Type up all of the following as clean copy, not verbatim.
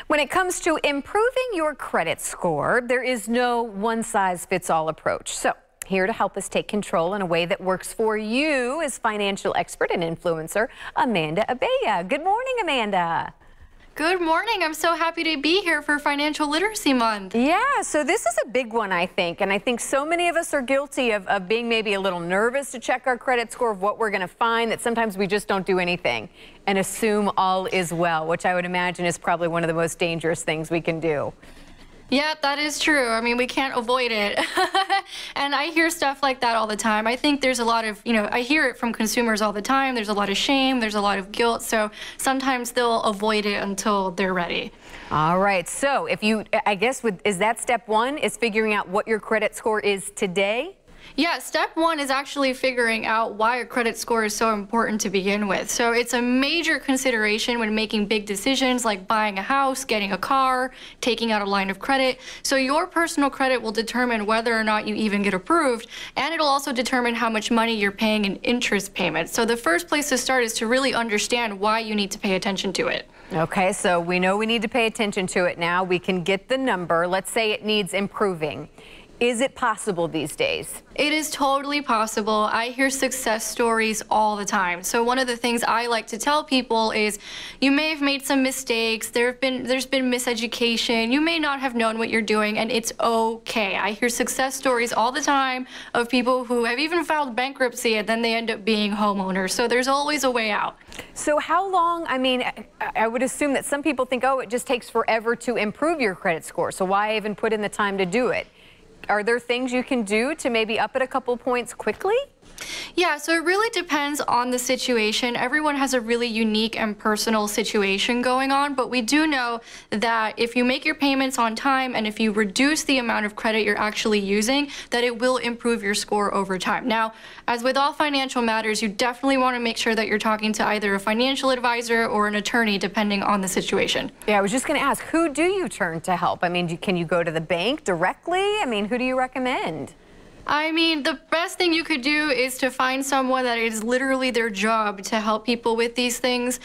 When it comes to improving your credit score, there is no one-size-fits-all approach. So, here to help us take control in a way that works for you is financial expert and influencer Amanda Abaya. Good morning, Amanda. Good morning. I'm so happy to be here for Financial Literacy Month. Yeah, so this is a big one, I think. And I think so many of us are guilty of being maybe a little nervous to check our credit score, of what we're going to find, that sometimes we just don't do anything and assume all is well, which I would imagine is probably one of the most dangerous things we can do. Yeah, that is true. I mean, we can't avoid it. And I hear stuff like that all the time. I think there's a lot of, I hear it from consumers all the time. There's a lot of shame. There's a lot of guilt. So sometimes they'll avoid it until they're ready. All right. So if you, I guess, is that step one, is figuring out what your credit score is today? Yeah, step one is actually figuring out why a credit score is so important to begin with. So it's a major consideration when making big decisions like buying a house, getting a car, taking out a line of credit. So your personal credit will determine whether or not you even get approved, and it'll also determine how much money you're paying in interest payments. So the first place to start is to really understand why you need to pay attention to it. Okay, so we know we need to pay attention to it now. We can get the number. Let's say it needs improving. Is it possible these days? It is totally possible. I hear success stories all the time. So one of the things I like to tell people is you may have made some mistakes. There's been miseducation. You may not have known what you're doing, and it's okay. I hear success stories all the time of people who have even filed bankruptcy and then they end up being homeowners. So there's always a way out. So how long, I mean, I would assume that some people think, oh, it just takes forever to improve your credit score. So why even put in the time to do it? Are there things you can do to maybe up it a couple points quickly? Yeah, so it really depends on the situation. Everyone has a really unique and personal situation going on, but we do know that if you make your payments on time and if you reduce the amount of credit you're actually using, that it will improve your score over time. Now, as with all financial matters, you definitely want to make sure that you're talking to either a financial advisor or an attorney, depending on the situation. Yeah, I was just going to ask, who do you turn to help? I mean, can you go to the bank directly? I mean, who do you recommend? I mean, the best thing you could do is to find someone that is literally their job to help people with these things,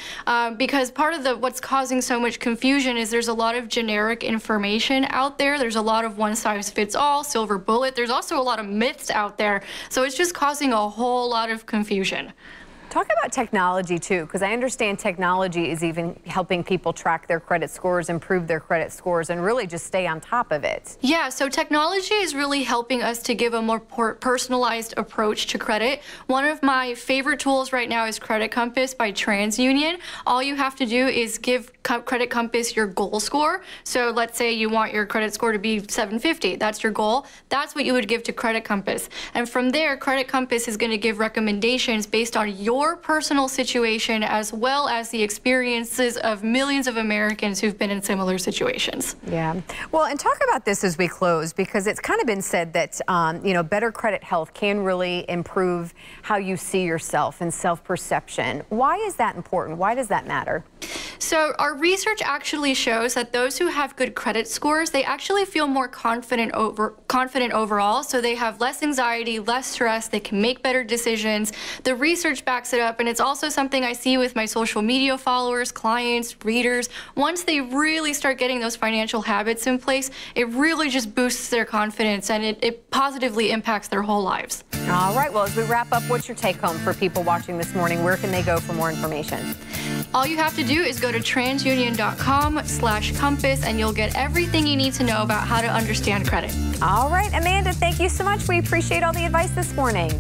because part of what's causing so much confusion is there's a lot of generic information out there. There's a lot of one-size-fits-all, silver bullet. There's also a lot of myths out there, so it's just causing a whole lot of confusion. Talk about technology, too, because I understand technology is even helping people track their credit scores, improve their credit scores, and really just stay on top of it. Yeah, so technology is really helping us to give a more personalized approach to credit. One of my favorite tools right now is Credit Compass by Transunion. All you have to do is give Credit Compass your goal score. So let's say you want your credit score to be 750. That's your goal. That's what you would give to Credit Compass. And from there, Credit Compass is going to give recommendations based on your personal situation as well as the experiences of millions of Americans who've been in similar situations. Yeah. Well, and talk about this as we close, because it's kind of been said that, better credit health can really improve how you see yourself and self-perception. Why is that important? Why does that matter? So our research actually shows that those who have good credit scores, they actually feel more confident overall. So they have less anxiety, less stress, they can make better decisions. The research backs it up, and it's also something I see with my social media followers, clients, readers. Once they really start getting those financial habits in place, it really just boosts their confidence, and it positively impacts their whole lives. All right, well, as we wrap up, what's your take home for people watching this morning? Where can they go for more information? All you have to do is go to transunion.com/compass, and you'll get everything you need to know about how to understand credit. All right, Amanda, thank you so much. We appreciate all the advice this morning.